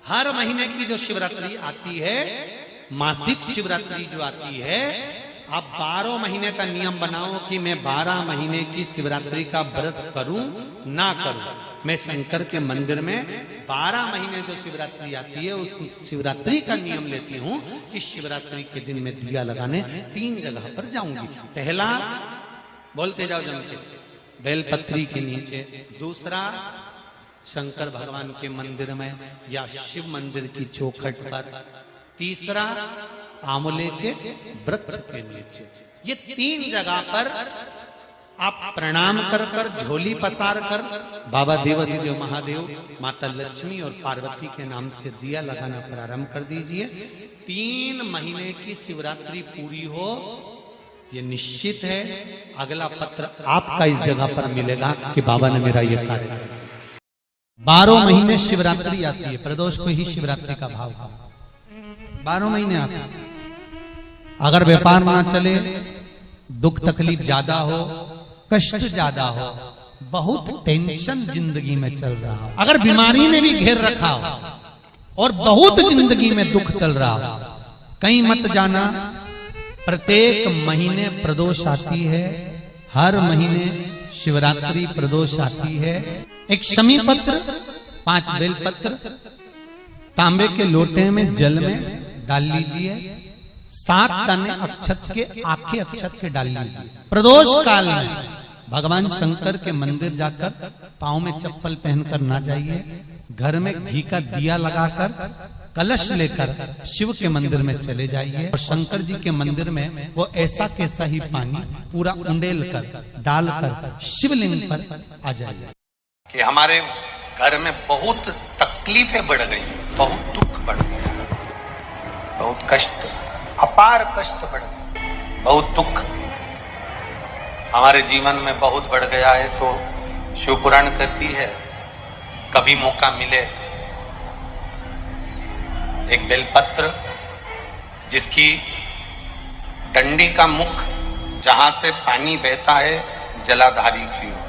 हर महीने की जो शिवरात्रि आती है, मासिक शिवरात्रि जो आती है, आप 12 महीने का नियम बनाओ कि मैं 12 महीने की शिवरात्रि का व्रत करूं ना करूं। मैं शंकर के मंदिर में 12 महीने जो शिवरात्रि आती है उस शिवरात्रि का नियम लेती हूं कि शिवरात्रि के दिन मैं दिया लगाने 3 जगह पर जाऊंगी। पहला, बोलते जाओ जम के, बेलपत्री के नीचे। दूसरा, शंकर भगवान के मंदिर में या शिव मंदिर की चौखट पर। तीसरा, आंवले के वृक्ष के नीचे। ये 3 जगह पर आप प्रणाम कर कर, झोली पसार कर बाबा देवाधिदेव महादेव, माता लक्ष्मी और पार्वती के नाम से दिया लगाना प्रारंभ कर दीजिए। 3 महीने की शिवरात्रि पूरी हो, ये निश्चित है अगला पत्र आपका इस जगह पर मिलेगा कि बाबा ने मेरा ये कार्य किया। 12 महीने शिवरात्रि आती है, प्रदोष को ही शिवरात्रि का भाव है। 12 महीने आते हैं। अगर व्यापार ना चले, दुख तकलीफ ज्यादा हो, कष्ट ज्यादा हो, बहुत टेंशन जिंदगी में चल रहा हो, अगर बीमारी ने भी घेर रखा हो और बहुत जिंदगी में दुख चल रहा हो, कहीं मत जाना। प्रत्येक महीने प्रदोष आती है, हर महीने शिवरात्रि प्रदोष आती है। एक शमी पत्र, 5 बेलपत्र तांबे के लोटे में जल में डाल लीजिए। 7 दाने अक्षत के, आखे अक्षत के डाल लीजिए। प्रदोष काल में भगवान शंकर के मंदिर जाकर पांव में चप्पल पहनकर ना जाइए। घर में घी का दिया लगाकर कलश लेकर शिव के मंदिर में चले जाइए और शंकर जी के मंदिर में वो ऐसा कैसा ही पानी पूरा उंडेल कर डालकर शिवलिंग पर आ जाइए। कि हमारे घर में बहुत तकलीफें बढ़ गई, बहुत दुख बढ़ गया, बहुत कष्ट, अपार कष्ट बढ़ गया, बहुत दुख हमारे जीवन में बहुत बढ़ गया है। तो शिव पुराण कहती है, कभी मौका मिले एक बेलपत्र जिसकी डंडी का मुख जहां से पानी बहता है जलाधारी की ओर,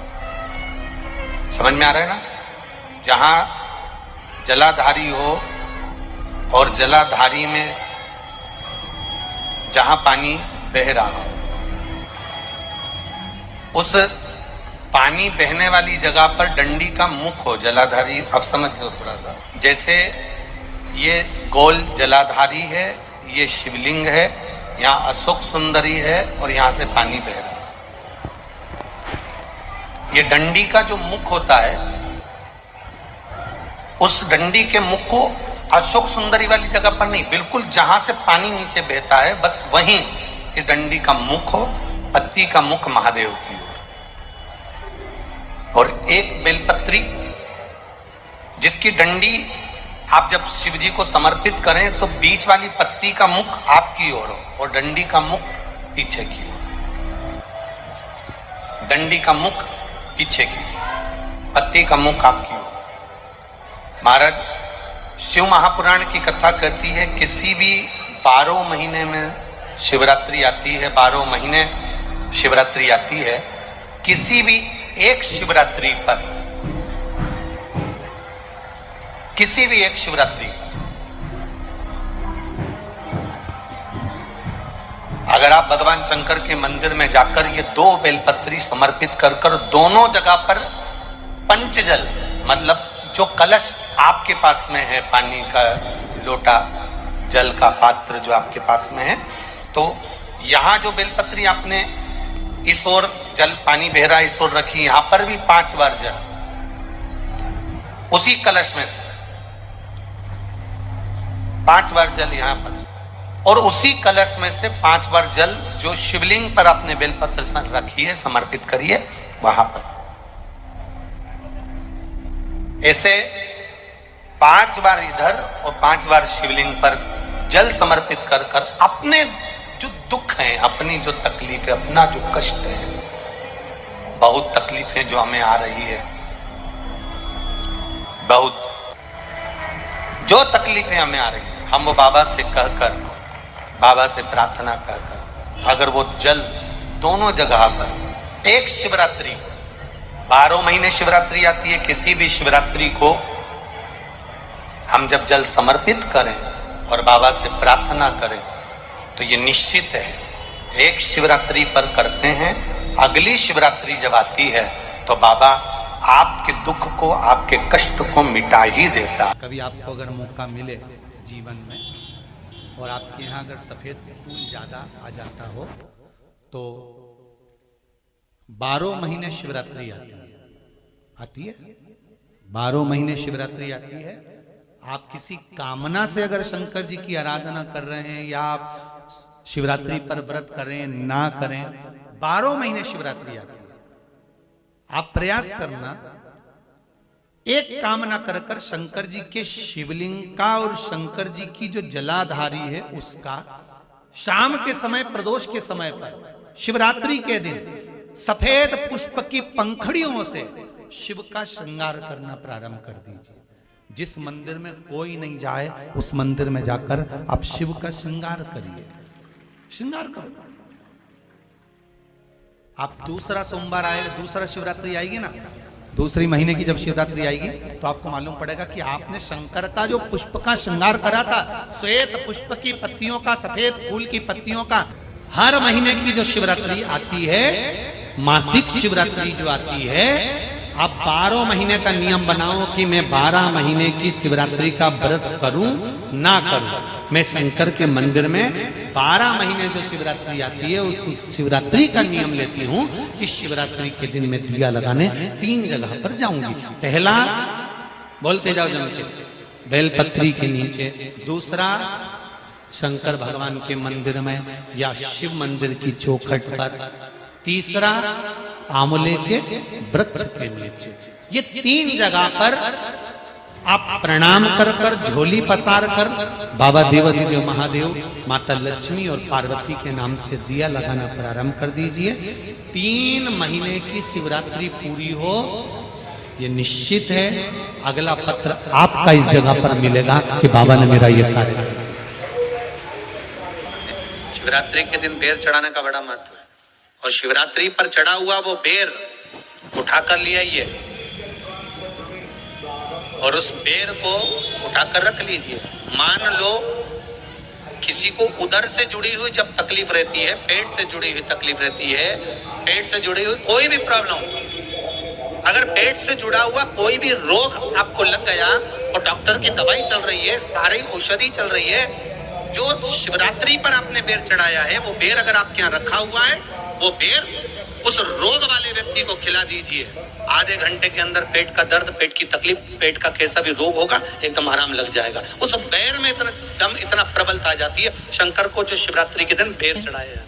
समझ में आ रहा है ना? जहां जलाधारी हो और जलाधारी में जहां पानी बह रहा हो, उस पानी बहने वाली जगह पर डंडी का मुख हो, जलाधारी। अब समझ लो थोड़ा सा, जैसे ये गोल जलाधारी है, ये शिवलिंग है, यहाँ अशोक सुंदरी है और यहाँ से पानी बह रहा है। ये डंडी का जो मुख होता है, उस डंडी के मुख को अशोक सुंदरी वाली जगह पर नहीं, बिल्कुल जहां से पानी नीचे बहता है बस वहीं इस डंडी का मुख हो, पत्ती का मुख महादेव की ओर। और एक बेलपत्री जिसकी डंडी आप जब शिव जी को समर्पित करें तो बीच वाली पत्ती का मुख आपकी ओर हो और डंडी का मुख पीछे की ओर, डंडी का मुख पीछे की, पत्ती का मुख आपकी ओर। महाराज, शिव महापुराण की कथा कहती है, किसी भी 12 महीने में शिवरात्रि आती है, 12 महीने शिवरात्रि आती है, किसी भी एक शिवरात्रि पर, किसी भी एक शिवरात्रि पर अगर आप भगवान शंकर के मंदिर में जाकर ये 2 बेलपत्री समर्पित कर कर दोनों जगह पर पंचजल, मतलब जो कलश आपके पास में है, पानी का लोटा, जल का पात्र जो आपके पास में है, तो यहां जो बेलपत्री आपने इस ओर जल पानी बह रहा है, इस ओर रखी, यहां पर भी 5 बार जल उसी कलश में से 5 बार जल यहां पर, और उसी कलश में से 5 बार जल जो शिवलिंग पर आपने बेलपत्र रखी है, समर्पित करिए वहां पर। ऐसे 5 बार इधर और 5 बार शिवलिंग पर जल समर्पित कर कर अपने जो दुख हैं, अपनी जो तकलीफ है, अपना जो कष्ट है, बहुत तकलीफें जो हमें आ रही है, बहुत जो तकलीफें हमें आ रही है, हम वो बाबा से कहकर, बाबा से प्रार्थना कहकर, अगर वो जल दोनों जगह पर एक शिवरात्रि, 12 महीने शिवरात्रि आती है, किसी भी शिवरात्रि को हम जब जल समर्पित करें और बाबा से प्रार्थना करें तो ये निश्चित है, एक शिवरात्रि पर करते हैं, अगली शिवरात्रि जब आती है तो बाबा आपके दुख को, आपके कष्ट को मिटा ही देता। कभी आपको अगर मौका मिले जीवन में और आपके यहाँ अगर सफेद फूल ज्यादा आ जाता हो तो 12 महीने शिवरात्रि आती है 12 महीने शिवरात्रि आती है। आप किसी कामना से अगर शंकर जी की आराधना कर रहे हैं या आप शिवरात्रि पर व्रत करें ना करें, 12 महीने शिवरात्रि आती है। आप प्रयास करना, एक कामना कर कर शंकर जी के शिवलिंग का और शंकर जी की जो जलाधारी है उसका शाम के समय, प्रदोष के समय पर, शिवरात्रि के दिन सफेद पुष्प की पंखड़ियों से शिव का श्रृंगार करना प्रारंभ कर दीजिए। जिस मंदिर में कोई नहीं जाए उस मंदिर में जाकर आप शिव का श्रृंगार करिए, श्रृंगार करो। आप दूसरा सोमवार आएगा, दूसरा शिवरात्रि आएगी ना, दूसरी महीने की जब शिवरात्रि आएगी तो आपको मालूम पड़ेगा कि आपने शंकर का जो पुष्प का श्रृंगार करा था, श्वेत पुष्प की पत्तियों का, सफेद फूल की पत्तियों का, हर महीने की जो शिवरात्रि आती है, मासिक शिवरात्रि जो आती है, आप 12 महीने का नियम बनाओ कि मैं 12 महीने की शिवरात्रि का व्रत करूं ना करूं। मैं शंकर के मंदिर में 12 महीने जो शिवरात्रि आती है उस शिवरात्रि का नियम लेती हूं कि शिवरात्रि के दिन मैं दिया लगाने 3 जगह पर जाऊंगी। पहला, बोलते जाओ जम के, बेलपत्री के नीचे। दूसरा, शंकर भगवान के मंदिर में या शिव मंदिर की चौखट पर। तीसरा, आंवले के वृक्ष के नीचे। ये 3 जगह पर आप प्रणाम कर कर, झोली पसार कर बाबा देवाधिदेव महादेव, माता लक्ष्मी और पार्वती के नाम से दिया लगाना प्रारंभ कर दीजिए। 3 महीने की शिवरात्रि पूरी हो, ये निश्चित है अगला पत्र आपका इस जगह पर मिलेगा कि बाबा ने मेरा ये कार्य किया। शिवरात्रि के दिन बेर चढ़ाने का बड़ा महत्व है और शिवरात्रि पर चढ़ा हुआ वो बेर उठाकर ले आइए और उस बेर को उठाकर रख लीजिए। मान लो किसी को उदर से जुड़ी हुई जब तकलीफ रहती है, पेट से जुड़ी हुई तकलीफ रहती है, पेट से जुड़ी हुई कोई भी प्रॉब्लम, अगर पेट से जुड़ा हुआ कोई भी रोग आपको लग गया और डॉक्टर की दवाई चल रही है, सारी औषधि चल रही है, जो शिवरात्रि पर आपने बेर चढ़ाया है वो बेर अगर आपके यहाँ रखा हुआ है, वो बेर उस रोग वाले व्यक्ति को खिला दीजिए। आधे घंटे के अंदर पेट का दर्द, पेट की तकलीफ, पेट का कैसा भी रोग होगा एकदम आराम लग जाएगा। उस बेर में इतना दम, इतना प्रबलता आ जाती है। शंकर को जो शिवरात्रि के दिन बेर चढ़ाया